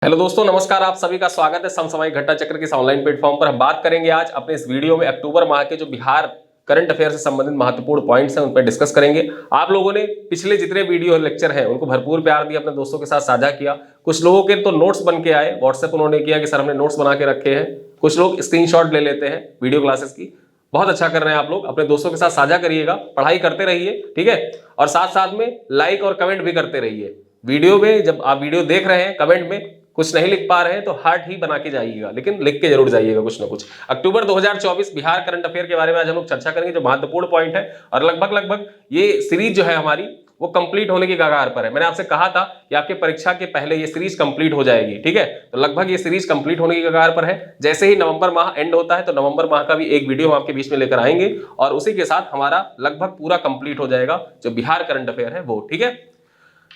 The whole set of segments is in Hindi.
हेलो दोस्तों, नमस्कार। आप सभी का स्वागत है समसामयिक घटना चक्र के इस ऑनलाइन प्लेटफॉर्म पर। हम बात करेंगे आज अपने इस वीडियो में अक्टूबर माह के जो बिहार करंट अफेयर से संबंधित महत्वपूर्ण पॉइंट्स हैं उन पर डिस्कस करेंगे। आप लोगों ने पिछले जितने वीडियो लेक्चर हैं उनको भरपूर प्यार दिया, अपने दोस्तों के साथ साझा किया। कुछ लोगों के तो नोट्स बन के आए, व्हाट्सएप उन्होंने किया कि सर हमने नोट्स बना के रखे हैं। कुछ लोग स्क्रीनशॉट ले लेते हैं वीडियो क्लासेस की। बहुत अच्छा कर रहे हैं आप लोग, अपने दोस्तों के साथ साझा करिएगा, पढ़ाई करते रहिए, ठीक है। और साथ साथ में लाइक और कमेंट भी करते रहिए। वीडियो में जब आप वीडियो देख रहे हैं, कमेंट में कुछ नहीं लिख पा रहे हैं तो हार्ट ही बना के जाइएगा, लेकिन लिख के जरूर जाइएगा कुछ ना कुछ। अक्टूबर 2024 बिहार करंट अफेयर के बारे में आज हम लोग चर्चा करेंगे, जो महत्वपूर्ण पॉइंट है। और लगभग ये सीरीज जो है हमारी वो कंप्लीट होने की कगार पर है। मैंने आपसे कहा था कि आपके परीक्षा के पहले ये सीरीज कंप्लीट हो जाएगी, ठीक है। तो लगभग ये सीरीज कंप्लीट होने की कगार पर है। जैसे ही नवंबर माह एंड होता है तो नवंबर माह का भी एक वीडियो हम आपके बीच में लेकर आएंगे और उसी के साथ हमारा लगभग पूरा कंप्लीट हो जाएगा जो बिहार करंट अफेयर है वो, ठीक है।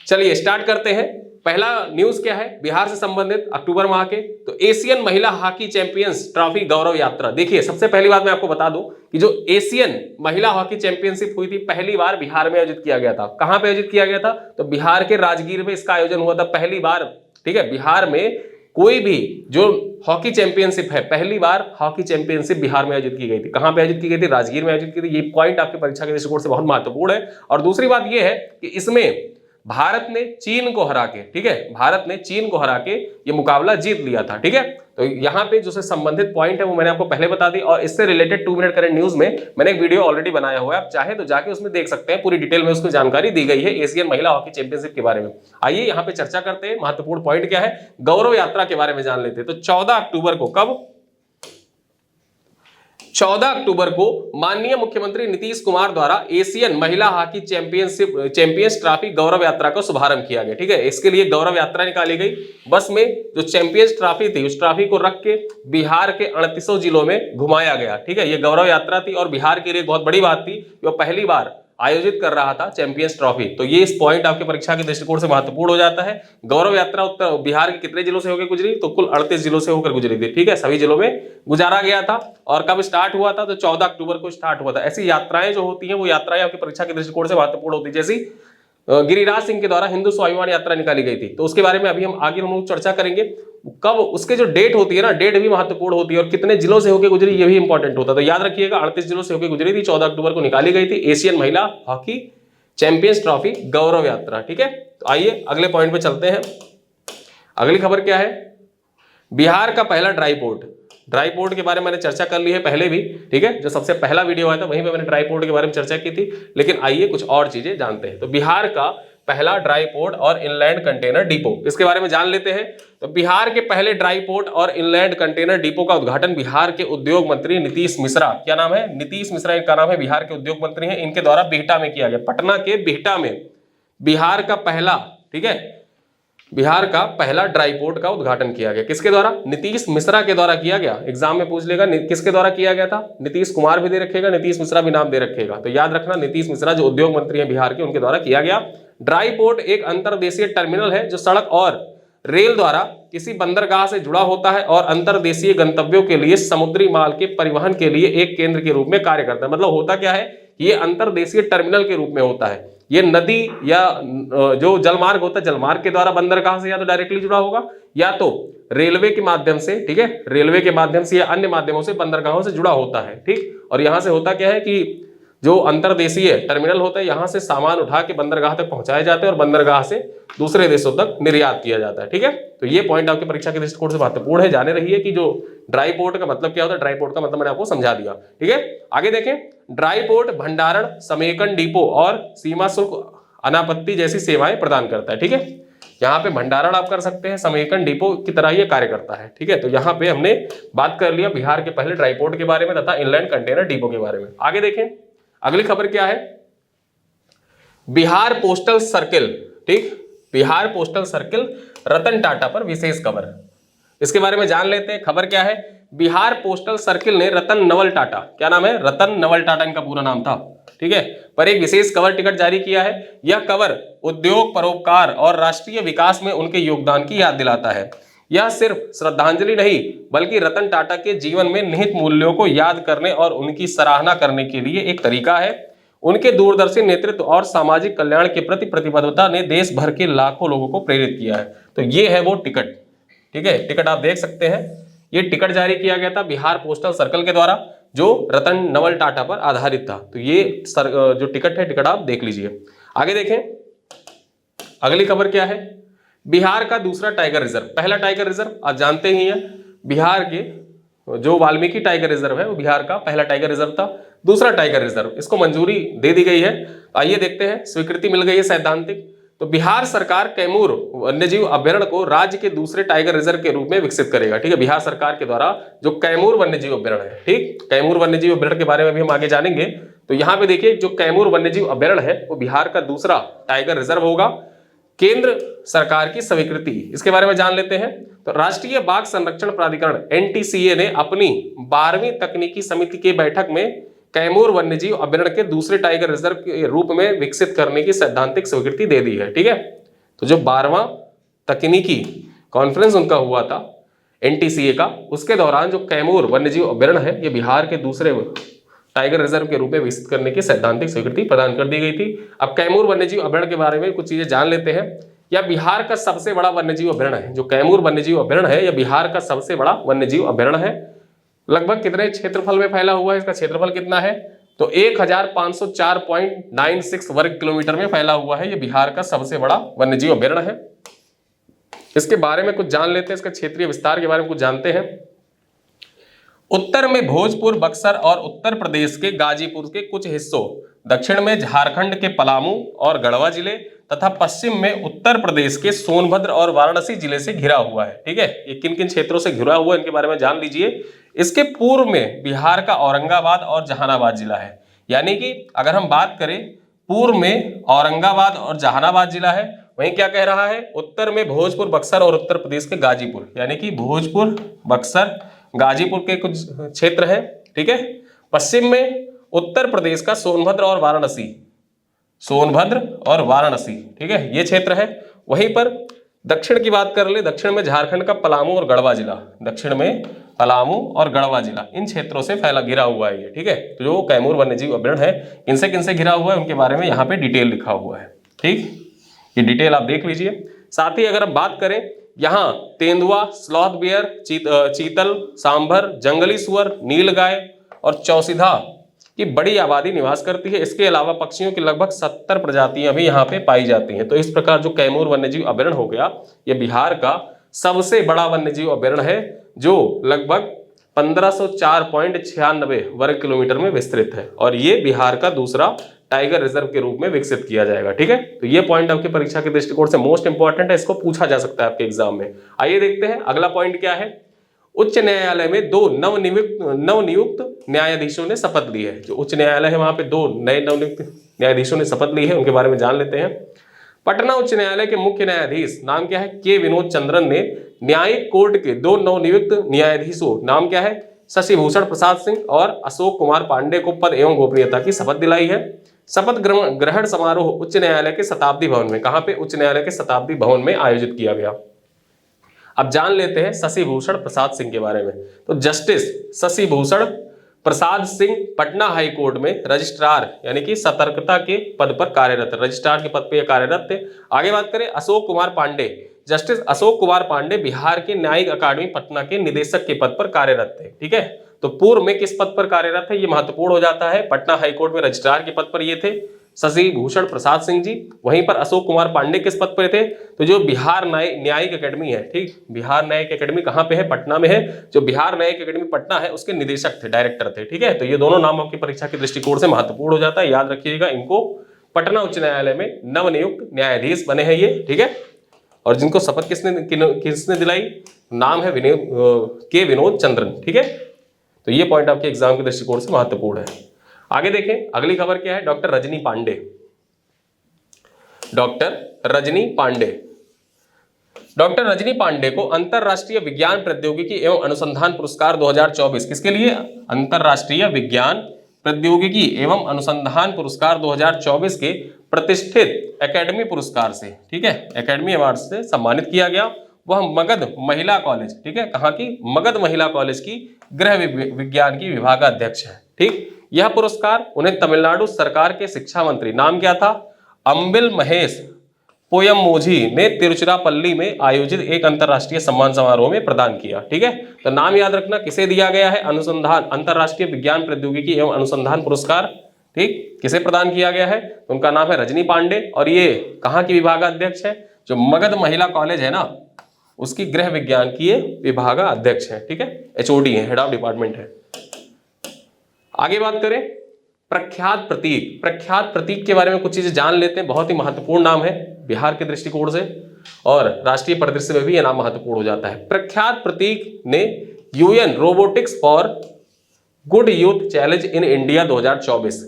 चलिए स्टार्ट करते हैं। पहला न्यूज क्या है बिहार से संबंधित अक्टूबर माह के, तो एशियन महिला हॉकी चैंपियंस ट्रॉफी गौरव यात्रा। देखिए, सबसे पहली बात मैं आपको बता दूं कि जो एशियन महिला हॉकी चैंपियनशिप हुई थी पहली बार बिहार में आयोजित किया गया था। कहां पे आयोजित किया गया था? तो बिहार के राजगीर में इसका आयोजन हुआ था पहली बार, ठीक है। बिहार में कोई भी जो हॉकी चैंपियनशिप है, पहली बार हॉकी चैंपियनशिप बिहार में आयोजित की गई थी। कहां पे आयोजित की गई थी? राजगीर में आयोजित की थी। ये पॉइंट आपकी परीक्षा के दृष्टिकोण से बहुत महत्वपूर्ण है। और दूसरी बात यह है कि इसमें भारत ने चीन को हरा के, ठीक है, भारत ने चीन को हरा के ये मुकाबला जीत लिया था, ठीक है। तो यहाँ पे जो से संबंधित पॉइंट है वो मैंने आपको पहले बता दी। और इससे रिलेटेड 2 मिनट करंट न्यूज में मैंने एक वीडियो ऑलरेडी बनाया हुआ है, आप चाहे तो जाके उसमें देख सकते हैं। पूरी डिटेल में उसकी जानकारी दी गई है एशियन महिला हॉकी चैंपियनशिप के बारे में। आइए यहाँ पे चर्चा करते हैं। महत्वपूर्ण पॉइंट क्या है, गौरव यात्रा के बारे में जान लेते हैं। तो 14 अक्टूबर को, कब? 14 अक्टूबर को माननीय मुख्यमंत्री नीतीश कुमार द्वारा एशियन महिला हॉकी चैंपियंस ट्रॉफी गौरव यात्रा का शुभारंभ किया गया, ठीक है। इसके लिए गौरव यात्रा निकाली गई। बस में जो चैंपियंस ट्रॉफी थी उस ट्रॉफी को रख के बिहार के 38 जिलों में घुमाया गया, ठीक है। ये गौरव यात्रा थी और बिहार के लिए बहुत बड़ी बात थी, वो पहली बार आयोजित कर रहा था चैंपियंस ट्रॉफी। तो ये इस पॉइंट आपके परीक्षा के दृष्टिकोण से महत्वपूर्ण हो जाता है। गौरव यात्रा उत्तर बिहार के कितने जिलों से होकर गुजरी? तो कुल 38 जिलों से होकर गुजरी थी, ठीक है। सभी जिलों में गुजारा गया था। और कब स्टार्ट हुआ था? तो 14 अक्टूबर को स्टार्ट हुआ था। ऐसी यात्राएं जो होती हैं वो यात्राएं आपकी परीक्षा के दृष्टिकोण से महत्वपूर्ण होती है। जैसी गिरिराज सिंह के द्वारा हिंदू स्वाभिमान यात्रा निकाली गई थी, तो उसके बारे में अभी हम आगे लोग चर्चा करेंगे। कब उसके जो डेट होती है ना, डेट भी महत्वपूर्ण होती है और कितने जिलों से होकर गुजरी ये भी इंपॉर्टेंट होता है। तो याद रखिएगा 38 जिलों से होकर गुजरी थी, 14 अक्टूबर को निकाली गई थी एशियन महिला हॉकी चैंपियंस ट्रॉफी गौरव यात्रा, ठीक है। तो आइए अगले पॉइंट पे चलते हैं। अगली खबर क्या है? बिहार का पहला ड्राई पोर्ट। ड्राई पोर्ट के बारे में मैंने चर्चा कर ली है पहले भी, ठीक है। जो सबसे पहला वीडियो आया था वहीं पे मैंने ड्राई पोर्ट के बारे में चर्चा की थी। लेकिन आइए कुछ और चीजें जानते हैं। तो बिहार का पहला ड्राई पोर्ट और इनलैंड कंटेनर डिपो, इसके बारे में जान लेते हैं। तो बिहार के पहले ड्राई पोर्ट और इनलैंड कंटेनर डिपो का उद्घाटन बिहार के उद्योग मंत्री नीतीश मिश्रा, क्या नाम है? नीतीश मिश्रा इनका नाम है, बिहार के उद्योग मंत्री हैं, इनके द्वारा बिहटा में किया गया। पटना के बिहटा में बिहार का पहला, ठीक है, बिहार का पहला ड्राई पोर्ट का उद्घाटन किया गया। किसके द्वारा? नीतीश मिश्रा के द्वारा किया गया। एग्जाम में पूछ लेगा किसके द्वारा किया गया था। नीतीश कुमार भी दे रखेगा, नीतीश मिश्रा भी नाम दे रखेगा। तो याद रखना नीतीश मिश्रा जो उद्योग मंत्री हैं बिहार के, उनके द्वारा किया गया। ड्राई पोर्ट एक अंतरदेशीय टर्मिनल है जो सड़क और रेल द्वारा किसी बंदरगाह से जुड़ा होता है और अंतरदेशीय गंतव्यों के लिए समुद्री माल के परिवहन के लिए एक केंद्र के रूप में कार्य करता है। मतलब होता क्या है, ये अंतरदेशीय टर्मिनल के रूप में होता है। ये नदी या जो जलमार्ग होता है, जलमार्ग के द्वारा बंदरगाह से या तो डायरेक्टली जुड़ा होगा या तो रेलवे के माध्यम से, ठीक है, रेलवे के माध्यम से या अन्य माध्यमों से बंदरगाहों से जुड़ा होता है, ठीक। और यहां से होता क्या है कि जो अंतरदेशीय टर्मिनल होता है, यहां से सामान उठा के बंदरगाह तक पहुंचाए जाते हैं और बंदरगाह से दूसरे देशों तक निर्यात किया जाता है, ठीक है। तो ये पॉइंट आपकी परीक्षा के दृष्टिकोण से महत्वपूर्ण है, जाने रहिए कि जो ड्राई पोर्ट का मतलब क्या होता है। ड्राई पोर्ट का मतलब मैंने आपको समझा दिया, ठीक है। आगे देखें, ड्राई पोर्ट भंडारण, समेकन डिपो और सीमा शुल्क अनापत्ति जैसी सेवाएं प्रदान करता है, ठीक है। यहाँ पे भंडारण आप कर सकते हैं, समेकन डिपो की तरह ये कार्य करता है, ठीक है। तो यहाँ पे हमने बात कर लिया बिहार के पहले ड्राई पोर्ट के बारे में तथा इनलैंड कंटेनर डिपो के बारे में। आगे देखें, अगली खबर क्या है? बिहार पोस्टल सर्किल, ठीक, बिहार पोस्टल सर्किल रतन टाटा पर विशेष खबर, इसके बारे में जान लेते हैं। खबर क्या है? बिहार पोस्टल सर्किल ने रतन नवल टाटा, क्या नाम है? रतन नवल टाटा इनका पूरा नाम था, ठीक है, पर एक विशेष कवर टिकट जारी किया है। यह कवर उद्योग, परोपकार और राष्ट्रीय विकास में उनके योगदान की याद दिलाता है। यह सिर्फ श्रद्धांजलि नहीं बल्कि रतन टाटा के जीवन में निहित मूल्यों को याद करने और उनकी सराहना करने के लिए एक तरीका है। उनके दूरदर्शी नेतृत्व और सामाजिक कल्याण के प्रति प्रतिबद्धता ने देश भर के लाखों लोगों को प्रेरित किया है। तो ये है वो टिकट, ठीक है, टिकट आप देख सकते हैं। ये टिकट जारी किया गया था बिहार पोस्टल सर्कल के द्वारा, जो रतन नवल टाटा पर आधारित था। तो ये जो टिकट है, टिकट आप देख लीजिए। आगे देखें, अगली खबर क्या है। बिहार का दूसरा टाइगर रिजर्व, पहला टाइगर रिजर्व आप जानते ही हैं, बिहार के जो वाल्मीकि टाइगर रिजर्व है वो बिहार का पहला टाइगर रिजर्व था। दूसरा टाइगर रिजर्व, इसको मंजूरी दे दी गई है। आइए देखते हैं, स्वीकृति मिल गई है सैद्धांतिक। तो बिहार सरकार कैमूर वन्यजीव अभ्यारण्य को राज्य के दूसरे टाइगर रिजर्व के रूप में विकसित करेगा। ठीक है, बिहार सरकार के द्वारा जो कैमूर वन्यजीव अभ्यारण्य है, ठीक, कैमूर वन्यजीव अभ्यारण्य के बारे में भी हम आगे जानेंगे। तो यहाँ पे देखिए, जो कैमूर वन्यजीव अभ्यारण्य है वो बिहार का दूसरा टाइगर रिजर्व होगा, केंद्र सरकार की स्वीकृति, इसके बारे में जान लेते हैं। तो राष्ट्रीय बाघ संरक्षण प्राधिकरण एनटीसीए ने अपनी 12वीं तकनीकी समिति की बैठक में कैमूर वन्यजीव अभ्यारण्य के दूसरे टाइगर रिजर्व के रूप में विकसित करने की सैद्धांतिक स्वीकृति दे दी है। ठीक है, तो जो 12वां तकनीकी कॉन्फ्रेंस उनका हुआ था एनटीसीए का, उसके दौरान जो कैमूर वन्यजीव अभ्यारण्य है ये बिहार के दूसरे टाइगर रिजर्व के रूप में विकसित करने की सैद्धांतिक स्वीकृति प्रदान कर दी गई थी। अब कैमूर वन्यजीव अभ्यारण्य के बारे में कुछ चीजें जान लेते हैं। यह बिहार का सबसे बड़ा वन्यजीव अभ्यारण्य है। जो कैमूर वन्यजीव अभ्यारण्य है यह बिहार का सबसे बड़ा वन्यजीव अभ्यारण्य है। लगभग कितने क्षेत्रफल में फैला हुआ है, इसका क्षेत्रफल कितना है, तो 1504.96 वर्ग किलोमीटर में फैला हुआ है। यह बिहार का सबसे बड़ा वन्यजीव अभ्यारण्य है। इसके बारे में कुछ जान लेते हैं, इसका क्षेत्रीय विस्तार के बारे में कुछ जानते हैं। उत्तर में भोजपुर, बक्सर और उत्तर प्रदेश के गाजीपुर के कुछ हिस्सों, दक्षिण में झारखंड के पलामू और गढ़वा जिले तथा पश्चिम में उत्तर प्रदेश के सोनभद्र और वाराणसी जिले से घिरा हुआ है। ठीक है, ये किन किन क्षेत्रों से घिरा हुआ है इनके बारे में जान लीजिए। इसके पूर्व में बिहार का औरंगाबाद और जहानाबाद जिला है। यानी कि अगर हम बात करें, पूर्व में औरंगाबाद और जहानाबाद जिला है, वहीं क्या कह रहा है, उत्तर में भोजपुर, बक्सर और उत्तर प्रदेश के गाजीपुर, यानी कि भोजपुर, बक्सर, गाजीपुर के कुछ क्षेत्र हैं। ठीक है, पश्चिम में उत्तर प्रदेश का सोनभद्र और वाराणसी, सोनभद्र और वाराणसी, ठीक है, ये क्षेत्र है। वहीं पर दक्षिण की बात कर ले, दक्षिण में झारखंड का पलामू और गढ़वा जिला, दक्षिण में पलामू और गढ़वा जिला, इन क्षेत्रों से फैला घिरा हुआ है ये। ठीक है, तो जो कैमूर वन्यजीव अभ्यारण्य है इनसे किनसे घिरा हुआ है उनके बारे में यहाँ पे डिटेल लिखा हुआ है। ठीक, ये डिटेल आप देख लीजिए। साथ ही अगर हम बात करें, यहाँ तेंदुआ, स्लॉथ बियर, चीतल, सांभर, जंगली सुअर, नीलगाय और चौसिधा की बड़ी आबादी निवास करती है। इसके अलावा पक्षियों की लगभग 70 प्रजातियां भी यहाँ पे पाई जाती हैं। तो इस प्रकार जो कैमूर वन्यजीव अभ्यारण्य हो गया, ये बिहार का सबसे बड़ा वन्यजीव अभ्यारण्य है, जो लगभग 1504.96 वर्ग किलोमीटर में विस्तृत है, और ये बिहार का दूसरा टाइगर रिजर्व के रूप में विकसित किया जाएगा। ठीक है, तो ये पॉइंट आपकी परीक्षा के दृष्टिकोण से मोस्ट इंपॉर्टेंट है, इसको पूछा जा सकता है आपके एग्जाम में। आइए देखते हैं अगला पॉइंट क्या है। उच्च न्यायालय में 2 नवनियुक्त न्यायाधीशों ने शपथ ली है। जो उच्च न्यायालय है वहां पे 2 नए नवनियुक्त न्यायाधीशों ने शपथ ली है, उनके बारे में जान लेते हैं। पटना उच्च न्यायालय के मुख्य न्यायाधीश नाम क्या है, के विनोद चंद्रन ने न्यायिक कोर्ट के 2 नवनियुक्त न्यायाधीशों नाम क्या है, शशि भूषण प्रसाद सिंह और अशोक कुमार पांडे को पद एवं गोपनीयता की शपथ दिलाई है। शपथ ग्रहण समारोह उच्च न्यायालय के शताब्दी भवन में, कहां पे, उच्च न्यायालय के शताब्दी भवन में आयोजित किया गया। अब जान लेते हैं शशि भूषण प्रसाद सिंह के बारे में। तो justice Shashi Bhushan Prasad Singh Patna high court में रजिस्ट्रार यानी कि सतर्कता के पद पर कार्यरत, रजिस्ट्रार के पद पर कार्यरत थे। आगे बात करें अशोक कुमार पांडे, जस्टिस अशोक कुमार पांडे बिहार के न्यायिक अकादमी पटना के निदेशक के पद पर कार्यरत थे। ठीक है, तो पूर्व में किस पद पर कार्यरत है ये महत्वपूर्ण हो जाता है। पटना हाईकोर्ट में रजिस्ट्रार के पद पर ये थे शशि भूषण प्रसाद सिंह जी। वहीं पर अशोक कुमार पांडे किस पद पर थे, तो जो बिहार न्यायिक अकेडमी है, ठीक, बिहार न्यायिक अकेडमी कहाँ पे है, पटना में है। जो बिहार न्यायिक अकेडमी पटना है उसके निदेशक थे, डायरेक्टर थे। ठीक है, तो ये दोनों नाम आपकी परीक्षा के दृष्टिकोण से महत्वपूर्ण हो जाता है, याद रखिएगा इनको। पटना उच्च न्यायालय में नवनियुक्त न्यायाधीश बने हैं ये। ठीक है, और जिनको शपथ किसने दिलाई, नाम है के विनोद चंद्रन। ठीक है, तो ये पॉइंट आपके एग्जाम के दृष्टिकोण से महत्वपूर्ण है। आगे देखें अगली खबर क्या है। Doctor Rajni Pandey, doctor Rajni Pandey, doctor Rajni Pandey को अंतरराष्ट्रीय विज्ञान प्रौद्योगिकी एवं अनुसंधान पुरस्कार 2024 किसके लिए, अंतरराष्ट्रीय विज्ञान प्रौद्योगिकी एवं अनुसंधान पुरस्कार 2024 के प्रतिष्ठित एकेडमी पुरस्कार से, ठीक है, एकेडमी अवार्ड से सम्मानित किया गया। वह मगध महिला कॉलेज, ठीक है, कहाँ की, मगध महिला कॉलेज की गृह विज्ञान की विभागाध्यक्ष है। ठीक, यह पुरस्कार उन्हें तमिलनाडु सरकार के शिक्षा मंत्री, नाम क्या था, अंबिल महेश पोयमोझी ने तिरुचिरापल्ली में आयोजित एक अंतरराष्ट्रीय सम्मान समारोह में प्रदान किया। ठीक है, तो नाम याद रखना किसे दिया गया है, अनुसंधान अंतरराष्ट्रीय विज्ञान प्रौद्योगिकी एवं अनुसंधान पुरस्कार, ठीक, किसे प्रदान किया गया है, तो उनका नाम है रजनी पांडे, और ये कहाँ की विभागाध्यक्ष है, जो मगध महिला कॉलेज है ना उसकी गृह विज्ञान की ये विभागाध्यक्ष है। ठीक है, HOD है, हेड ऑफ डिपार्टमेंट है। आगे बात करें प्रख्यात प्रतीक, प्रख्यात प्रतीक के बारे में कुछ चीजें जान लेते हैं। बहुत ही महत्वपूर्ण नाम है बिहार के दृष्टिकोण से, और राष्ट्रीय परिदृश्य में भी यह नाम महत्वपूर्ण हो जाता है। प्रख्यात प्रतीक ने UN robotics for good youth challenge in India 2024,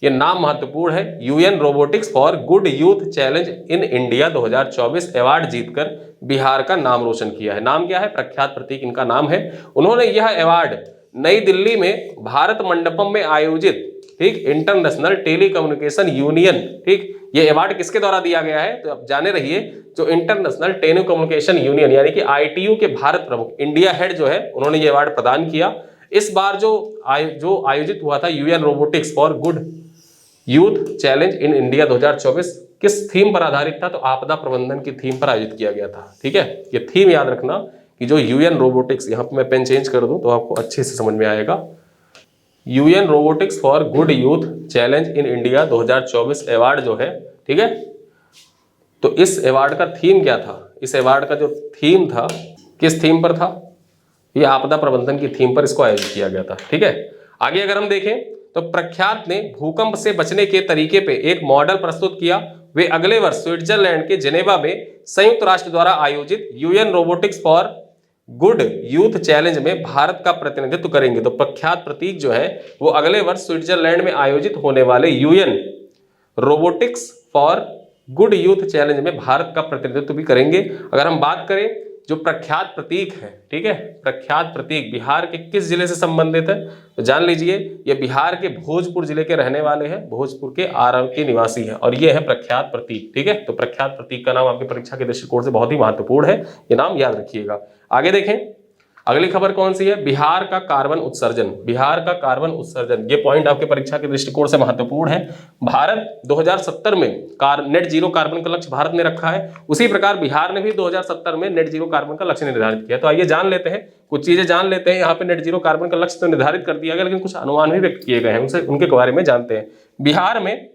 ये नाम महत्वपूर्ण है, UN robotics for good youth challenge in India 2024 award जीतकर बिहार का नाम रोशन किया है। नाम क्या है, प्रख्यात प्रतीक इनका नाम है। उन्होंने यह अवार्ड नई दिल्ली में भारत मंडपम में आयोजित, ठीक, इंटरनेशनल टेलीकम्युनिकेशन यूनियन, ठीक, ये अवार्ड किसके द्वारा दिया गया है, तो आप जाने रहिए, जो इंटरनेशनल टेलीकम्युनिकेशन यूनियन यानी कि ITU के भारत प्रमुख, इंडिया हेड जो है, उन्होंने ये अवार्ड प्रदान किया। इस बार जो आयोजित हुआ था UN robotics for good youth challenge in India 2024 किस थीम पर आधारित था, तो आपदा प्रबंधन की थीम पर आयोजित किया गया था। ठीक है, ये थीम याद रखना कि जो UN रोबोटिक्स, यहाँ पे मैं पेन चेंज कर दूं तो आपको अच्छे से समझ में आएगा। UN robotics for good youth challenge in India 2024 award जो है, ठीक है, तो इस अवार्ड का थीम क्या था, इस अवार्ड का जो थीम था, किस थीम पर था, ये आपदा प्रबंधन की थीम पर इसको आयोजित किया गया था। ठीक है, आगे अगर हम देखें तो प्रख्यात ने भूकंप से बचने के तरीके पे एक मॉडल प्रस्तुत किया। वे अगले वर्ष स्विट्जरलैंड के जेनेवा में संयुक्त राष्ट्र द्वारा आयोजित UN robotics for good youth challenge में भारत का प्रतिनिधित्व करेंगे। तो प्रख्यात प्रतीक जो है वो अगले वर्ष स्विट्जरलैंड में आयोजित होने वाले UN robotics for good youth challenge में भारत का प्रतिनिधित्व भी करेंगे। अगर हम बात करें जो प्रख्यात प्रतीक है, ठीक है, प्रख्यात प्रतीक बिहार के किस जिले से संबंधित है, तो जान लीजिए ये बिहार के भोजपुर जिले के रहने वाले हैं, भोजपुर के आरा के निवासी हैं, और ये है प्रख्यात प्रतीक। ठीक है, तो प्रख्यात प्रतीक का नाम आपकी परीक्षा के दृष्टिकोण से बहुत ही महत्वपूर्ण है, ये नाम याद रखिएगा। आगे देखें अगली खबर कौन सी है, बिहार का कार्बन उत्सर्जन, बिहार का कार्बन उत्सर्जन, ये पॉइंट आपके परीक्षा के दृष्टिकोण से महत्वपूर्ण है। भारत 2070 में नेट जीरो कार्बन का लक्ष्य भारत ने रखा है, उसी प्रकार बिहार ने भी 2070 में नेट जीरो कार्बन का लक्ष्य निर्धारित किया। तो आइए जान लेते हैं, कुछ चीजें जान लेते हैं। यहाँ पे नेट जीरो कार्बन का लक्ष्य तो निर्धारित कर दिया गया, लेकिन कुछ अनुमान भी व्यक्त किए गए हैं, उनके बारे में जानते हैं। बिहार में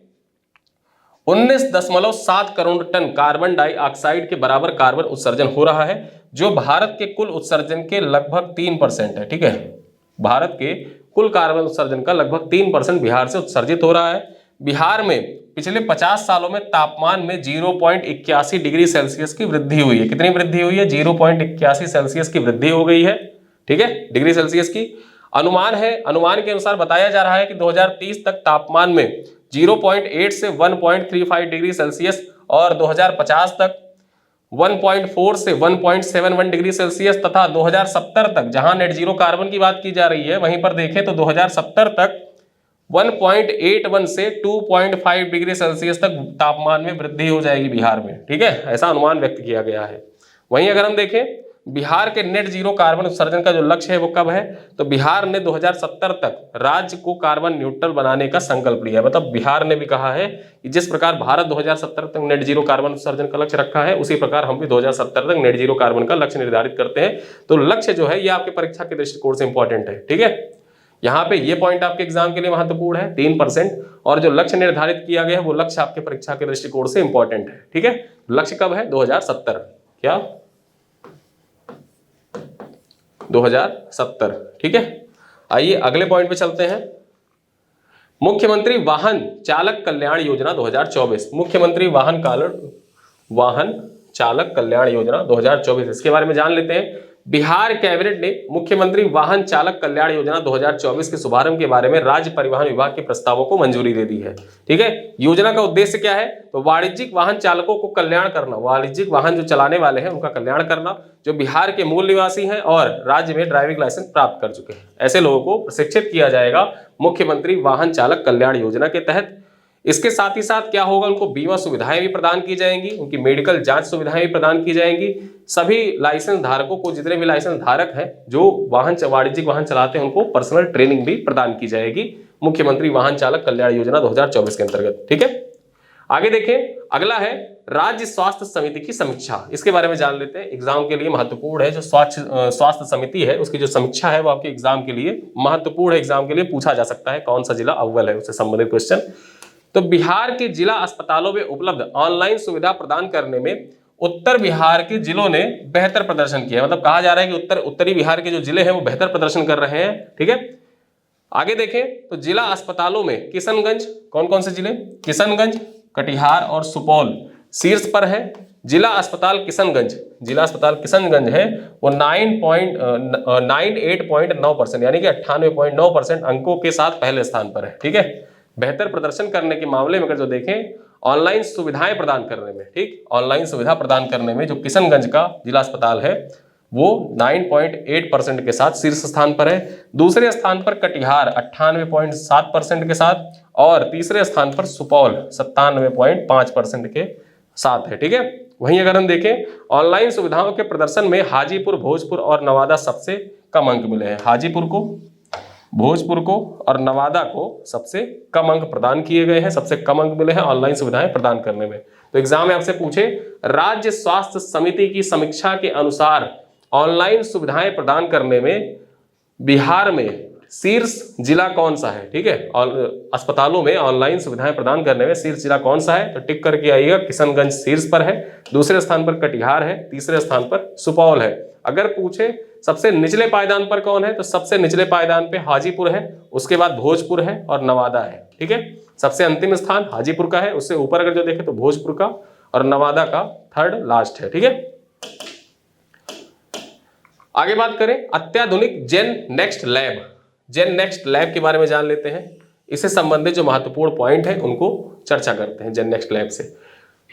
19.7 करोड़ टन कार्बन डाइऑक्साइड के बराबर कार्बन उत्सर्जन हो रहा है, जो भारत के कुल उत्सर्जन के लगभग 3% है। ठीक है, भारत के कुल कार्बन उत्सर्जन का लगभग 3% बिहार से उत्सर्जित हो रहा है। बिहार में पिछले 50 सालों में तापमान में 0.81 डिग्री सेल्सियस की वृद्धि हुई है। कितनी वृद्धि हुई है, 0.81 सेल्सियस की वृद्धि हो गई है। ठीक है, डिग्री सेल्सियस की अनुमान है, अनुमान के अनुसार बताया जा रहा है कि 2030 तक तापमान में 0.8 से 1.35 डिग्री सेल्सियस और 2050 तक 1.4 से 1.71 डिग्री सेल्सियस तथा 2070 तक, जहां नेट जीरो कार्बन की बात की जा रही है वहीं पर देखें तो 2070 तक 1.81 से 2.5 डिग्री सेल्सियस तक तापमान में वृद्धि हो जाएगी बिहार में। ठीक है, ऐसा अनुमान व्यक्त किया गया है। वहीं अगर हम देखें बिहार के नेट जीरो कार्बन उत्सर्जन का जो लक्ष्य है वो कब है, तो बिहार ने 2070 तक राज्य को कार्बन न्यूट्रल बनाने का संकल्प लिया है। मतलब बिहार ने भी कहा है कि जिस प्रकार भारत 2070 तक नेट जीरो कार्बन उत्सर्जन का लक्ष्य रखा है, उसी प्रकार हम भी 2070 तक नेट जीरो कार्बन का लक्ष्य निर्धारित करते हैं। तो लक्ष्य जो है ये आपके परीक्षा के दृष्टिकोण से इंपॉर्टेंट है। ठीक है, यहाँ पे ये पॉइंट आपके एग्जाम के लिए महत्वपूर्ण है, 3%, और जो लक्ष्य निर्धारित किया गया है वो लक्ष्य आपके परीक्षा के दृष्टिकोण से इंपॉर्टेंट है। ठीक है, लक्ष्य कब है, 2070, क्या 2070। ठीक है, आइए अगले पॉइंट पे चलते हैं। मुख्यमंत्री वाहन चालक कल्याण योजना 2024, मुख्यमंत्री वाहन चालक कल्याण योजना 2024, इसके बारे में जान लेते हैं। बिहार कैबिनेट ने मुख्यमंत्री वाहन चालक कल्याण योजना 2024 के शुभारंभ के बारे में राज्य परिवहन विभाग के प्रस्तावों को मंजूरी दे दी है। ठीक है, योजना का उद्देश्य क्या है, तो वाणिज्यिक वाहन चालकों को कल्याण करना, वाणिज्यिक वाहन जो चलाने वाले हैं उनका कल्याण करना, जो बिहार के मूल निवासी हैं और राज्य में ड्राइविंग लाइसेंस प्राप्त कर चुके हैं, ऐसे लोगों को प्रशिक्षित किया जाएगा मुख्यमंत्री वाहन चालक कल्याण योजना के तहत। इसके साथ ही साथ क्या होगा, उनको बीमा सुविधाएं भी प्रदान की जाएंगी, उनकी मेडिकल जांच सुविधाएं भी प्रदान की जाएंगी। सभी लाइसेंस धारकों को, जितने भी लाइसेंस धारक हैं जो वाणिज्यिक वाहन चलाते हैं, उनको पर्सनल ट्रेनिंग भी प्रदान की जाएगी मुख्यमंत्री वाहन चालक कल्याण योजना 2024 के अंतर्गत। ठीक है, आगे देखें, अगला है राज्य स्वास्थ्य समिति की समीक्षा। इसके बारे में जान लेते हैं, एग्जाम के लिए महत्वपूर्ण है। जो स्वास्थ्य समिति है उसकी जो समीक्षा है वो आपके एग्जाम के लिए महत्वपूर्ण है, एग्जाम के लिए पूछा जा सकता है कौन सा जिला अव्वल है उससे संबंधित क्वेश्चन। तो बिहार के जिला अस्पतालों में उपलब्ध ऑनलाइन सुविधा प्रदान करने में उत्तर बिहार के जिलों ने बेहतर प्रदर्शन किया है। मतलब कहा जा रहा है कि उत्तरी बिहार के जो जिले हैं वो बेहतर प्रदर्शन कर रहे हैं। ठीक है, आगे देखें तो जिला अस्पतालों में किशनगंज, कौन कौन से जिले, किशनगंज, कटिहार और सुपौल शीर्ष पर है। जिला अस्पताल किशनगंज, जिला अस्पताल किशनगंज है वो 98.9% यानी कि 98.9% अंकों के साथ पहले स्थान पर है। ठीक है, बेहतर प्रदर्शन करने के मामले में अगर जो देखें ऑनलाइन सुविधाएं प्रदान करने में, ठीक, ऑनलाइन सुविधा प्रदान करने में जो किशनगंज का जिला अस्पताल है वो 9.8% के साथ शीर्ष स्थान पर है। दूसरे स्थान पर कटिहार 98.7% के साथ और तीसरे स्थान पर सुपौल 97.5% के साथ है। ठीक है, वहीं अगर हम देखें ऑनलाइन सुविधाओं के प्रदर्शन में हाजीपुर, भोजपुर और नवादा सबसे कम अंक मिले हैं। हाजीपुर को, भोजपुर को और नवादा को सबसे कम अंक प्रदान किए गए हैं, सबसे कम अंक मिले हैं ऑनलाइन सुविधाएं प्रदान करने में। तो एग्जाम में आपसे पूछे राज्य स्वास्थ्य समिति की समीक्षा के अनुसार ऑनलाइन सुविधाएं प्रदान करने में बिहार में शीर्ष जिला कौन सा है। ठीक है, और अस्पतालों में ऑनलाइन सुविधाएं प्रदान करने में शीर्ष जिला कौन सा है, तो टिक करके आइएगा। किशनगंज शीर्ष पर है, दूसरे स्थान पर कटिहार है, तीसरे स्थान पर सुपौल है। अगर पूछे सबसे निचले पायदान पर कौन है, तो सबसे निचले पायदान पे हाजीपुर है, उसके बाद भोजपुर है और नवादा है। ठीक है, सबसे अंतिम स्थान हाजीपुर का है, उससे ऊपर अगर जो देखे तो भोजपुर का और नवादा का थर्ड लास्ट है। ठीक है, आगे बात करें अत्याधुनिक gen next lab, gen next lab के बारे में जान लेते हैं। इससे संबंधित जो महत्वपूर्ण पॉइंट है उनको चर्चा करते हैं जेन नेक्स्ट लैब से।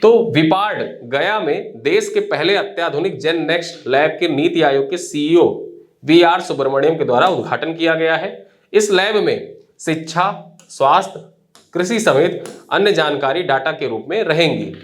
तो विपाड गया में देश के पहले अत्याधुनिक जेन नेक्स्ट लैब के नीति आयोग के सीईओ वी.आर. सुब्रमण्यम के द्वारा उद्घाटन किया गया है। इस लैब में शिक्षा, स्वास्थ्य, कृषि समेत अन्य जानकारी डाटा के रूप में रहेंगी।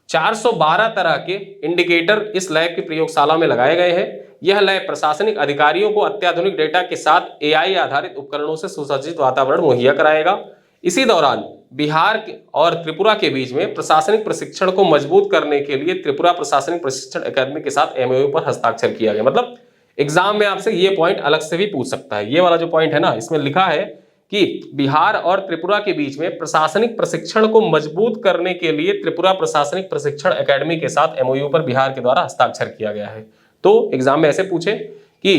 412 तरह के इंडिकेटर इस लैब की प्रयोगशाला में लगाए गए हैं। यह लैब प्रशासनिक अधिकारियों को अत्याधुनिक डेटा के साथ एआई आधारित उपकरणों से सुसज्जित वातावरण मुहैया कराएगा। इसी दौरान बिहार और त्रिपुरा के बीच में प्रशासनिक प्रशिक्षण को मजबूत करने के लिए त्रिपुरा प्रशासनिक प्रशिक्षण अकादमी के साथ एमओयू पर हस्ताक्षर किया गया। मतलब एग्जाम में आपसे ये पॉइंट अलग से भी पूछ सकता है। ये वाला जो पॉइंट है ना, इसमें लिखा है कि बिहार और त्रिपुरा के बीच में प्रशासनिक प्रशिक्षण को मजबूत करने के लिए त्रिपुरा प्रशासनिक प्रशिक्षण अकादमी के साथ एमओयू पर बिहार के द्वारा हस्ताक्षर किया गया है। तो एग्जाम में ऐसे पूछे कि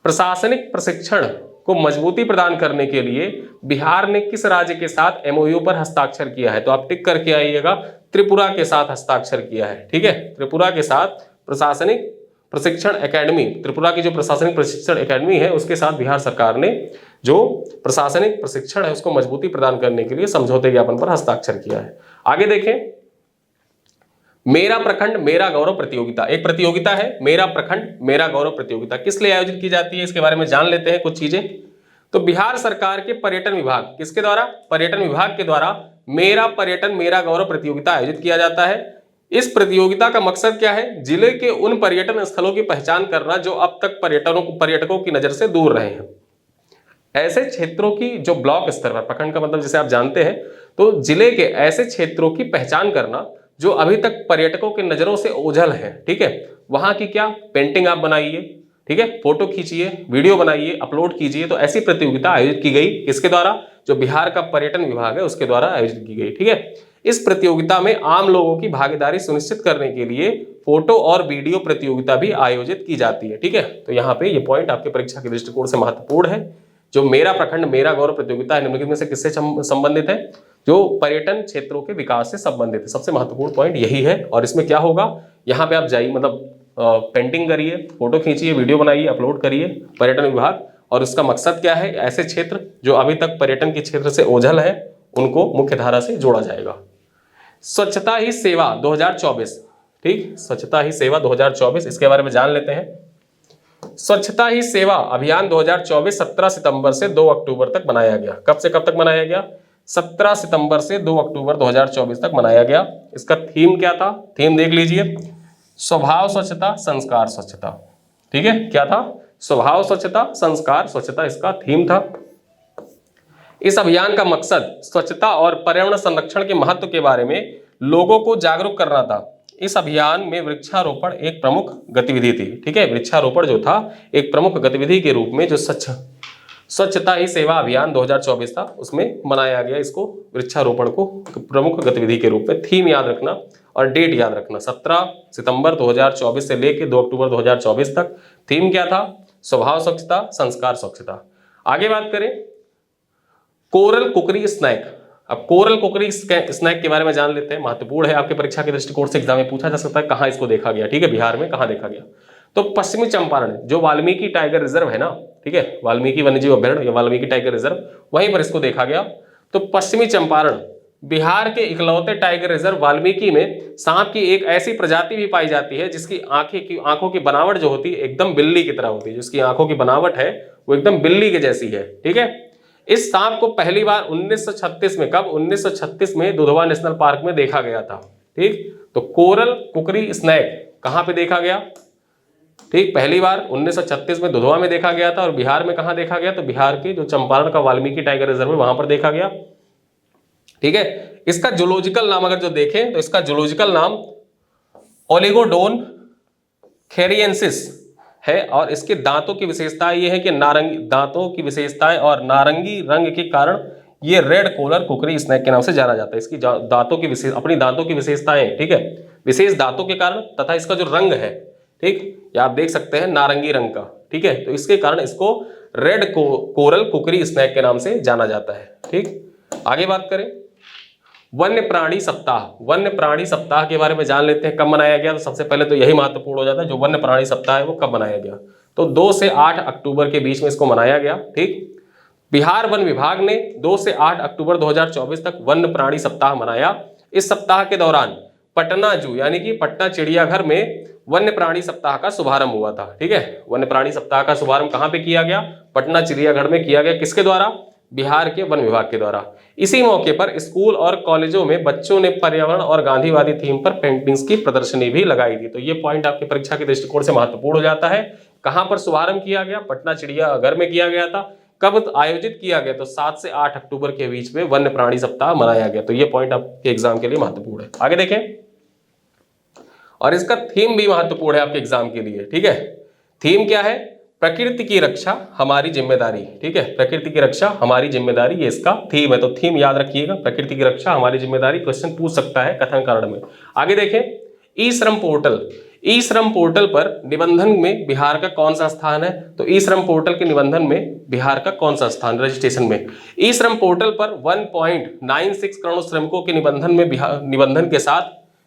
प्रशासनिक प्रशिक्षण को मजबूती प्रदान करने के लिए बिहार ने किस राज्य के साथ एमओयू पर हस्ताक्षर किया है, तो आप टिक करके आइएगा त्रिपुरा के साथ हस्ताक्षर किया है। ठीक है, त्रिपुरा के साथ प्रशासनिक प्रशिक्षण अकादमी, त्रिपुरा की जो प्रशासनिक प्रशिक्षण अकादमी है उसके साथ बिहार सरकार ने जो प्रशासनिक प्रशिक्षण है उसको मजबूती प्रदान करने के लिए समझौते ज्ञापन पर हस्ताक्षर किया है। आगे देखें, मेरा प्रखंड मेरा गौरव प्रतियोगिता, एक प्रतियोगिता है मेरा प्रखंड मेरा गौरव प्रतियोगिता। किस लिए आयोजित की जाती है इसके बारे में जान लेते हैं कुछ चीजें। तो बिहार सरकार के पर्यटन विभाग, किसके द्वारा, पर्यटन विभाग के द्वारा मेरा पर्यटन मेरा गौरव प्रतियोगिता आयोजित किया जाता है। इस प्रतियोगिता का मकसद क्या है, जिले के उन पर्यटन स्थलों की पहचान करना जो अब तक पर्यटकों की नजर से दूर रहे हैं। ऐसे क्षेत्रों की जो ब्लॉक स्तर पर, प्रखंड का मतलब जैसे आप जानते हैं, तो जिले के ऐसे क्षेत्रों की पहचान करना जो अभी तक पर्यटकों के नजरों से ओझल है। ठीक है, वहां की क्या पेंटिंग आप बनाइए, ठीक है, फोटो खींचिए, वीडियो बनाइए, अपलोड कीजिए। तो ऐसी प्रतियोगिता आयोजित की गई, किसके द्वारा, जो बिहार का पर्यटन विभाग है उसके द्वारा आयोजित की गई। ठीक है, इस प्रतियोगिता में आम लोगों की भागीदारी सुनिश्चित करने के लिए फोटो और वीडियो प्रतियोगिता भी आयोजित की जाती है। ठीक है, तो यहाँ पे ये पॉइंट आपके परीक्षा के दृष्टिकोण से महत्वपूर्ण है। जो मेरा प्रखंड मेरा गौरव प्रतियोगिता है निम्नलिखित में से किससे संबंधित है, जो पर्यटन क्षेत्रों के विकास से संबंधित है। सबसे महत्वपूर्ण पॉइंट यही है। और इसमें क्या होगा, यहाँ पे आप जाइए, मतलब पेंटिंग करिए, फोटो खींचिए, वीडियो बनाइए, अपलोड करिए, पर्यटन विभाग। और उसका मकसद क्या है, ऐसे क्षेत्र जो अभी तक पर्यटन के क्षेत्र से ओझल है उनको मुख्य धारा से जोड़ा जाएगा। स्वच्छता ही सेवा 2024, ठीक, स्वच्छता ही सेवा 2024, इसके बारे में जान लेते हैं। स्वच्छता ही सेवा अभियान 2024 17 सितंबर से 2 अक्टूबर तक मनाया गया। कब से कब तक मनाया गया, 17 सितंबर से 2 अक्टूबर 2024 तक मनाया गया। इसका थीम क्या था, थीम देख लीजिए, स्वभाव स्वच्छता संस्कार स्वच्छता। ठीक है, क्या था, स्वभाव स्वच्छता संस्कार स्वच्छता, इसका थीम था। इस अभियान का मकसद स्वच्छता और पर्यावरण संरक्षण के महत्व के बारे में लोगों को जागरूक करना था। इस अभियान में वृक्षारोपण एक प्रमुख गतिविधि थी। ठीक है, वृक्षारोपण जो था एक प्रमुख गतिविधि के रूप में जो स्वच्छता ही सेवा अभियान 2024 था, उसमें मनाया गया इसको, वृक्षारोपण को प्रमुख गतिविधि के रूप में। थीम याद रखना और डेट याद रखना, 17 सितंबर 2024 से लेकर 2 अक्टूबर 2024 तक। थीम क्या था? स्वभाव स्वच्छता, संस्कार स्वच्छता। आगे बात करें कोरल कुकरी स्नैक। अब कोरल कुकरी स्नैक के बारे में जान लेते हैं, महत्वपूर्ण है, आपके परीक्षा के दृष्टिकोण से एग्जाम में पूछा जा सकता है कहाँ इसको देखा गया। ठीक है, बिहार में कहाँ देखा गया? तो पश्चिमी चंपारण, जो वाल्मीकि टाइगर रिजर्व है ना, ठीक है, वाल्मीकि वन्यजीव अभ्यारण्य या वाल्मीकि टाइगर रिजर्व, वहीं पर इसको देखा गया। तो पश्चिमी चंपारण बिहार के इकलौते टाइगर रिजर्व वाल्मीकि में सांप की एक ऐसी प्रजाति भी पाई जाती है जिसकी आंखों की बनावट जो होती है एकदम बिल्ली की तरह होती है, जिसकी आंखों की बनावट है वो एकदम बिल्ली के जैसी है। ठीक है, इस सांप को पहली बार 1936 में, कब? 1936 में दुधवा नेशनल पार्क में देखा गया था। ठीक, तो कोरल कुकरी स्नैक कहां पे देखा गया? ठीक, पहली बार 1936 में दुधवा में देखा गया था। और बिहार में कहां देखा गया? तो बिहार के जो चंपारण का वाल्मीकि टाइगर रिजर्व है वहां पर देखा गया। ठीक है, इसका जूलॉजिकल नाम अगर जो देखें तो इसका जूलॉजिकल नाम ओलिगोडोन खेरियंसिस है। और इसके दांतों की विशेषता ये है कि नारंगी दांतों की विशेषताएं और नारंगी रंग के कारण ये रेड कॉलर कुकरी स्नैक के नाम से जाना जाता है। इसकी दांतों की अपनी दांतों की विशेषताएं, ठीक है, विशेष दांतों के कारण तथा इसका जो रंग है, ठीक, ये आप देख सकते हैं नारंगी रंग का। ठीक है, तो इसके कारण इसको रेड कोरल कुकरी स्नैक के नाम से जाना जाता है। ठीक, आगे बात करें वन्य प्राणी सप्ताह। वन्य प्राणी सप्ताह के बारे में जान लेते हैं, कब मनाया गया? तो सबसे पहले तो यही महत्वपूर्ण हो जाता है, जो वन्य प्राणी सप्ताह है वो कब मनाया गया? तो 2 से 8 अक्टूबर के बीच में इसको मनाया गया। ठीक, बिहार वन विभाग ने 2 से 8 अक्टूबर 2024 तक वन्य प्राणी सप्ताह मनाया। इस सप्ताह के दौरान पटना जू यानी कि पटना चिड़ियाघर में वन्य प्राणी सप्ताह का शुभारंभ हुआ था। ठीक है, वन्य प्राणी सप्ताह का शुभारंभ कहां पे किया गया? पटना चिड़ियाघर में किया गया। किसके द्वारा? बिहार के वन विभाग के द्वारा। इसी मौके पर स्कूल और कॉलेजों में बच्चों ने पर्यावरण और गांधीवादी थीम पर पेंटिंग्स की प्रदर्शनी भी लगाई थी। तो ये पॉइंट आपकी परीक्षा के दृष्टिकोण से महत्वपूर्ण हो जाता है। कहां पर शुभारंभ किया गया? पटना चिड़ियाघर में किया गया था। कब आयोजित किया गया? तो 7 से 8 अक्टूबर के बीच में वन्य प्राणी सप्ताह मनाया गया। तो ये पॉइंट आपके एग्जाम के लिए महत्वपूर्ण है। आगे देखें, और इसका थीम भी महत्वपूर्ण है आपके एग्जाम के लिए। ठीक है, थीम क्या है? प्रकृति की रक्षा हमारी जिम्मेदारी। ठीक है, प्रकृति की रक्षा हमारी जिम्मेदारी, ये इसका थीम है। तो थीम याद रखिएगा, प्रकृति की रक्षा हमारी जिम्मेदारी। क्वेश्चन पूछ सकता है कथन कारण में। आगे देखें, ई श्रम पोर्टल। ई श्रम पोर्टल पर निबंधन में बिहार का कौन सा स्थान है? तो ई श्रम पोर्टल के निबंधन में बिहार का कौन सा स्थान रजिस्ट्रेशन में? ई श्रम पोर्टल पर 1.96 करोड़ श्रमिकों के निबंधन के साथ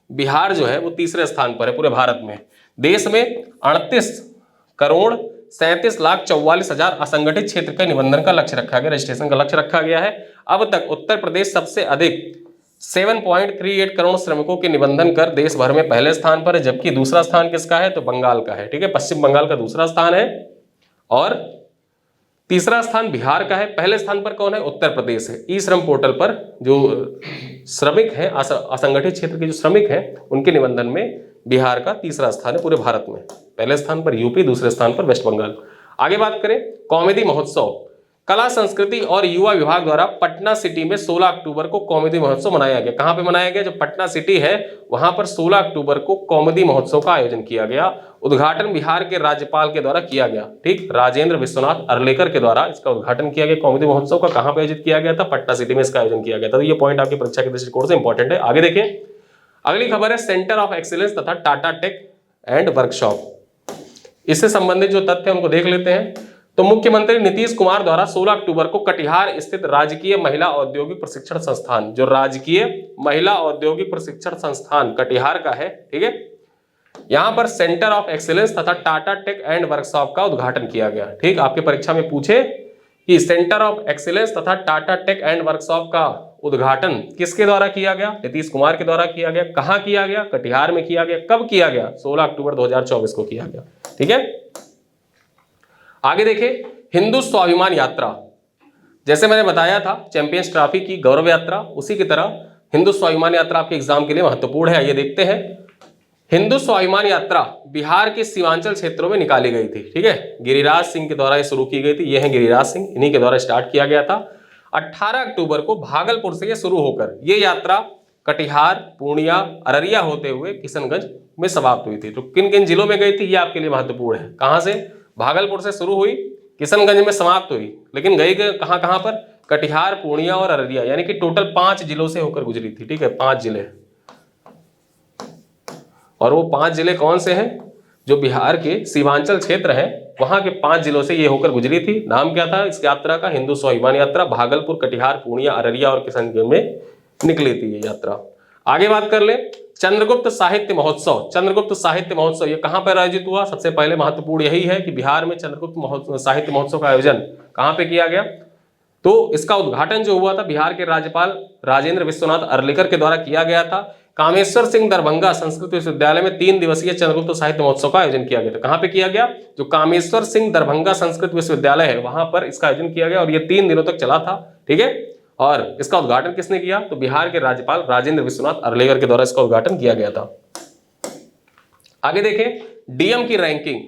बिहार जो है वो तीसरे स्थान पर है पूरे भारत में। देश में 38,37,44,000 असंगठित क्षेत्र के निबंधन का लक्ष्य रखा गया, रजिस्ट्रेशन का लक्ष्य रखा गया है। अब तक उत्तर प्रदेश सबसे अधिक 7.38 करोड़ श्रमिकों के निबंधन कर देश भर में पहले स्थान पर है, जबकि दूसरा स्थान किसका है? तो बंगाल का है। ठीक है, पश्चिम बंगाल का दूसरा स्थान है और तीसरा स्थान बिहार का है। पहले स्थान पर कौन है? उत्तर प्रदेश है। ई श्रम पोर्टल पर जो श्रमिक हैं, असंगठित क्षेत्र के जो श्रमिक हैं, उनके निबंधन में बिहार का तीसरा स्थान है पूरे भारत में। पहले स्थान पर यूपी, दूसरे स्थान पर वेस्ट बंगाल। आगे बात करें कॉमेडी महोत्सव। कला संस्कृति और युवा विभाग द्वारा पटना सिटी में 16 अक्टूबर को कॉमेडी महोत्सव मनाया गया। कहां पे मनाया गया? जो पटना सिटी है वहां पर 16 अक्टूबर को कॉमेडी महोत्सव का आयोजन किया गया। उद्घाटन बिहार के राज्यपाल के द्वारा किया गया। ठीक, राजेंद्र विश्वनाथ अर्लेकर के द्वारा इसका उद्घाटन किया गया। कॉमेडी महोत्सव का कहां पर आयोजित किया गया था? पटना सिटी में इसका आयोजन किया गया था। तो ये पॉइंट आपकी परीक्षा के दृष्टिकोण से इंपॉर्टेंट है। आगे देखें, अगली खबर है सेंटर ऑफ एक्सीलेंस तथा टाटा टेक एंड वर्कशॉप। इससे संबंधित जो तथ्य उनको देख लेते हैं। तो मुख्यमंत्री नीतीश कुमार द्वारा 16 अक्टूबर को कटिहार स्थित राजकीय महिला औद्योगिक प्रशिक्षण संस्थान, जो राजकीय महिला औद्योगिक प्रशिक्षण संस्थान कटिहार का है, ठीक है, यहां पर सेंटर ऑफ एक्सीलेंस तथा टाटा टेक एंड वर्कशॉप का उद्घाटन किया गया। ठीक, आपके परीक्षा में पूछे कि सेंटर ऑफ एक्सीलेंस तथा टाटा टेक एंड वर्कशॉप का उद्घाटन किसके द्वारा किया गया? नीतीश कुमार के द्वारा किया गया। कहां किया गया? कटिहार में किया गया। कब किया गया? 16 अक्टूबर 2024 को किया गया। ठीक है, आगे देखें हिंदू स्वाभिमान यात्रा। जैसे मैंने बताया था चैंपियंस ट्रॉफी की गौरव यात्रा, उसी की तरह हिंदू स्वाभिमान यात्रा आपके एग्जाम के लिए महत्वपूर्ण है। आइए देखते हैं। हिंदू स्वाभिमान यात्रा बिहार के सीमांचल क्षेत्रों में निकाली गई थी। ठीक है, गिरिराज सिंह के द्वारा शुरू की गई थी। ये है गिरिराज सिंह, इन्हीं के द्वारा स्टार्ट किया गया था। 18 अक्टूबर को भागलपुर से ये शुरू होकर ये यात्रा कटिहार, पूर्णिया, अररिया होते हुए किशनगंज में समाप्त हुई थी। तो किन किन जिलों में गई थी ये आपके लिए महत्वपूर्ण है। कहां से? भागलपुर से शुरू हुई, किशनगंज में समाप्त हुई, लेकिन गई कहां कहां पर? कटिहार, पूर्णिया और अररिया, यानी कि टोटल 5 जिलों से होकर गुजरी थी। ठीक है, 5 जिले। और वो 5 जिले कौन से हैं? जो बिहार के सीमांचल क्षेत्र है वहां के 5 जिलों से ये होकर गुजरी थी। नाम क्या था इस यात्रा का? हिंदू स्वाभिमान यात्रा। भागलपुर, कटिहार, पूर्णिया, अररिया और किशनगंज में निकली थी ये यात्रा। आगे बात कर ले चंद्रगुप्त साहित्य महोत्सव। चंद्रगुप्त साहित्य महोत्सव ये कहां पर आयोजित हुआ? सबसे पहले महत्वपूर्ण यही है कि बिहार में चंद्रगुप्त साहित्य महोत्सव का आयोजन कहां पे किया गया? तो इसका उद्घाटन जो हुआ था बिहार के राज्यपाल राजेंद्र विश्वनाथ अर्लेकर के द्वारा किया गया था। कामेश्वर सिंह दरभंगा संस्कृत विश्वविद्यालय में 3 दिवसीय चंद्रगुप्त साहित्य महोत्सव का आयोजन किया गया था। कहां पे किया गया? जो कामेश्वर सिंह दरभंगा संस्कृत विश्वविद्यालय है वहां पर इसका आयोजन किया गया और ये 3 दिनों तक चला था। ठीक है, और इसका उद्घाटन किसने किया? तो बिहार के राज्यपाल राजेंद्र विश्वनाथ अर्लेकर के द्वारा इसका उद्घाटन किया गया था। आगे देखें डीएम की रैंकिंग।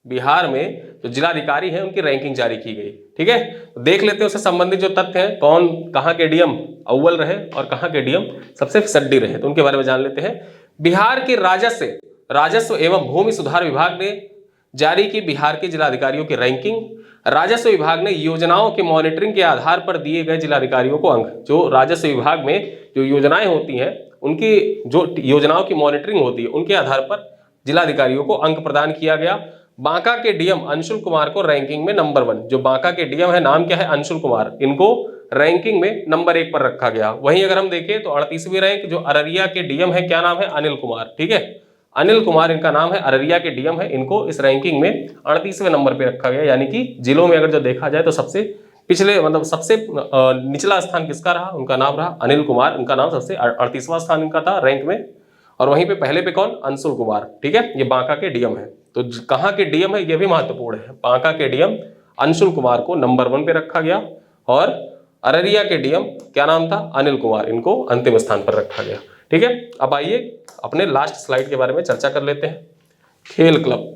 बिहार में जो जिलाधिकारी हैं उनकी रैंकिंग जारी की गई। ठीक है, तो देख लेते हैं उससे संबंधित जो तथ्य हैं, कौन कहां के डीएम अव्वल रहे और कहां के डीएम सबसे फिसड्डी रहे, तो उनके बारे में जान लेते हैं। बिहार के राजस्व एवं भूमि सुधार विभाग ने जारी की बिहार के जिलाधिकारियों की रैंकिंग। राजस्व विभाग ने योजनाओं के मॉनिटरिंग के आधार पर दिए गए जिलाधिकारियों को अंक। जो राजस्व विभाग में जो योजनाएं होती हैं उनकी जो योजनाओं की मॉनिटरिंग होती है उनके आधार पर जिलाधिकारियों को अंक प्रदान किया गया। बांका के डीएम अंशुल कुमार को रैंकिंग में नंबर 1, जो बांका के डीएम है नाम क्या है? अंशुल कुमार, इनको रैंकिंग में नंबर 1 पर रखा गया। वहीं अगर हम देखें तो 38वीं रैंक जो अररिया के डीएम है, क्या नाम है? अनिल कुमार। ठीक है, अनिल कुमार इनका नाम है, अररिया के डीएम है, इनको इस रैंकिंग में 38वें नंबर पे रखा गया। यानी कि जिलों में अगर जो देखा जाए तो सबसे पिछले मतलब सबसे निचला स्थान किसका रहा? उनका नाम रहा अनिल कुमार, उनका नाम सबसे 38वां स्थान इनका था रैंक में। और वहीं पे पहले पे कौन? अंशुल कुमार। ठीक है, ये बांका के डीएम है। तो कहां के डीएम है ये भी महत्वपूर्ण है। बांका के डीएम अंशुल कुमार को नंबर 1 पे रखा गया और अररिया के डीएम क्या नाम था? अनिल कुमार, इनको अंतिम स्थान पर रखा गया। ठीक है, अब आइए अपने लास्ट स्लाइड के बारे में चर्चा कर लेते हैं। खेल क्लब।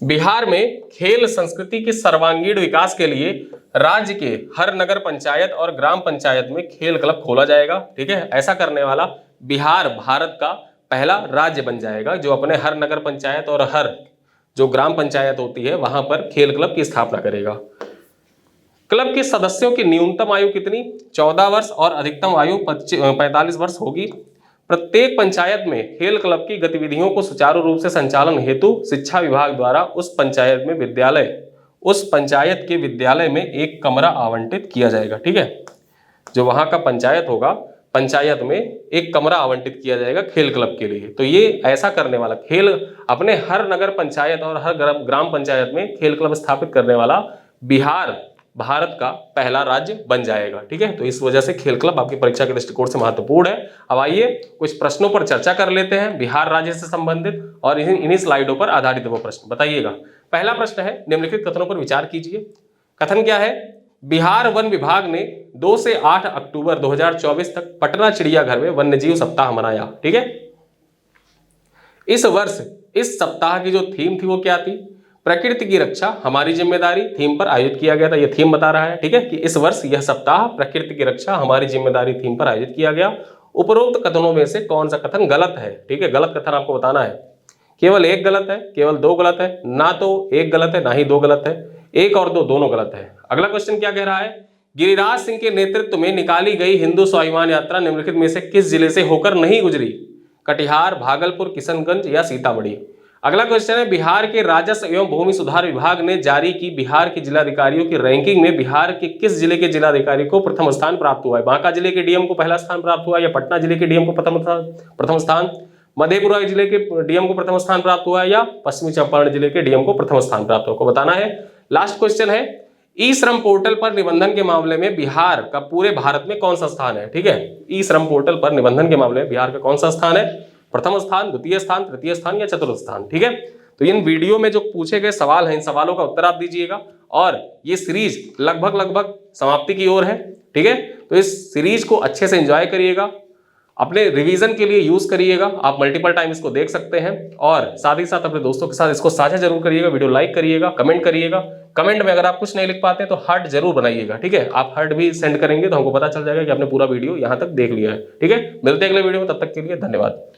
बिहार में खेल संस्कृति के सर्वांगीण विकास के लिए राज्य के हर नगर पंचायत और ग्राम पंचायत में खेल क्लब खोला जाएगा। ठीक है, ऐसा करने वाला बिहार भारत का पहला राज्य बन जाएगा जो अपने हर नगर पंचायत और हर जो ग्राम पंचायत होती है वहां पर खेल क्लब की स्थापना करेगा। क्लब के सदस्यों की न्यूनतम आयु कितनी? 14 वर्ष और अधिकतम आयु 45 वर्ष होगी। प्रत्येक पंचायत में खेल क्लब की गतिविधियों को सुचारू रूप से संचालन हेतु शिक्षा विभाग द्वारा उस पंचायत के विद्यालय में एक कमरा आवंटित किया जाएगा। ठीक है, जो वहां का पंचायत होगा, पंचायत में एक कमरा आवंटित किया जाएगा खेल क्लब के लिए। तो ये ऐसा करने वाला खेल अपने हर नगर पंचायत और हर ग्राम पंचायत में खेल क्लब स्थापित करने वाला बिहार भारत का पहला राज्य बन जाएगा। ठीक है, तो इस वजह से खेल क्लब आपकी परीक्षा के दृष्टिकोण से महत्वपूर्ण है। अब आइए कुछ प्रश्नों पर चर्चा कर लेते हैं बिहार राज्य से संबंधित और इन्हीं स्लाइडों पर आधारित वो प्रश्न बताइएगा। पहला प्रश्न है निम्नलिखित कथनों पर विचार कीजिए। कथन क्या है? बिहार वन विभाग ने 2 से 8 अक्टूबर 2024 तक पटना चिड़ियाघर में वन्यजीव सप्ताह मनाया। ठीक है, इस वर्ष इस सप्ताह की जो थीम थी वो क्या थी? प्रकृति की रक्षा हमारी जिम्मेदारी थीम पर आयोजित किया गया था। यह थीम बता रहा है। ठीक है, कि इस वर्ष यह सप्ताह प्रकृति की रक्षा हमारी जिम्मेदारी थीम पर आयोजित किया गया। उपरोक्त कथनों में से कौन सा कथन गलत है? ठीक है, गलत कथन आपको बताना है। केवल एक गलत है, केवल 2 गलत है, ना तो एक गलत है ना ही 2 गलत है, 1 और 2 दोनों गलत है। अगला क्वेश्चन क्या कह रहा है? गिरिराज सिंह के नेतृत्व में निकाली गई हिंदू स्वाभिमान यात्रा निम्नलिखित में से किस जिले से होकर नहीं गुजरी? कटिहार, भागलपुर, किशनगंज या सीतामढ़ी? अगला क्वेश्चन है बिहार के राजस्व एवं भूमि सुधार विभाग ने जारी की बिहार के जिलाधिकारियों की रैंकिंग में बिहार के किस जिले के जिलाधिकारी को प्रथम स्थान प्राप्त हुआ है? बांका जिले के डीएम को पहला स्थान प्राप्त हुआ या पटना जिले के डीएम को प्रथम स्थान, मधेपुरा जिले के डीएम को प्रथम स्थान प्राप्त हुआ या पश्चिमी चंपारण जिले के डीएम को प्रथम स्थान प्राप्त हुआ? बताना है। लास्ट क्वेश्चन है ई श्रम पोर्टल पर निबंधन के मामले में बिहार का पूरे भारत में कौन सा स्थान है? ठीक है, ई श्रम पोर्टल पर निबंधन के मामले में बिहार का कौन सा स्थान है? प्रथम स्थान, द्वितीय स्थान, तृतीय स्थान या चतुर्थ स्थान? ठीक है, तो इन वीडियो में जो पूछे गए सवाल हैं इन सवालों का उत्तर आप दीजिएगा और ये सीरीज लगभग समाप्ति की ओर है। ठीक है, तो इस सीरीज को अच्छे से एंजॉय करिएगा। अपने रिवीजन के लिए यूज करिएगा। आप मल्टीपल टाइम इसको देख सकते हैं और साथ ही साथ अपने दोस्तों के साथ इसको साझा जरूर करिएगा, वीडियो लाइक करिएगा, कमेंट करिएगा। कमेंट में अगर आप कुछ नहीं लिख पाते हैं तो हार्ट जरूर बनाइएगा, ठीक है। आप हार्ट भी सेंड करेंगे तो हमको पता चल जाएगा कि आपने पूरा वीडियो यहाँ तक देख लिया है, ठीक है। मिलते हैं अगले वीडियो में, तब तक के लिए धन्यवाद।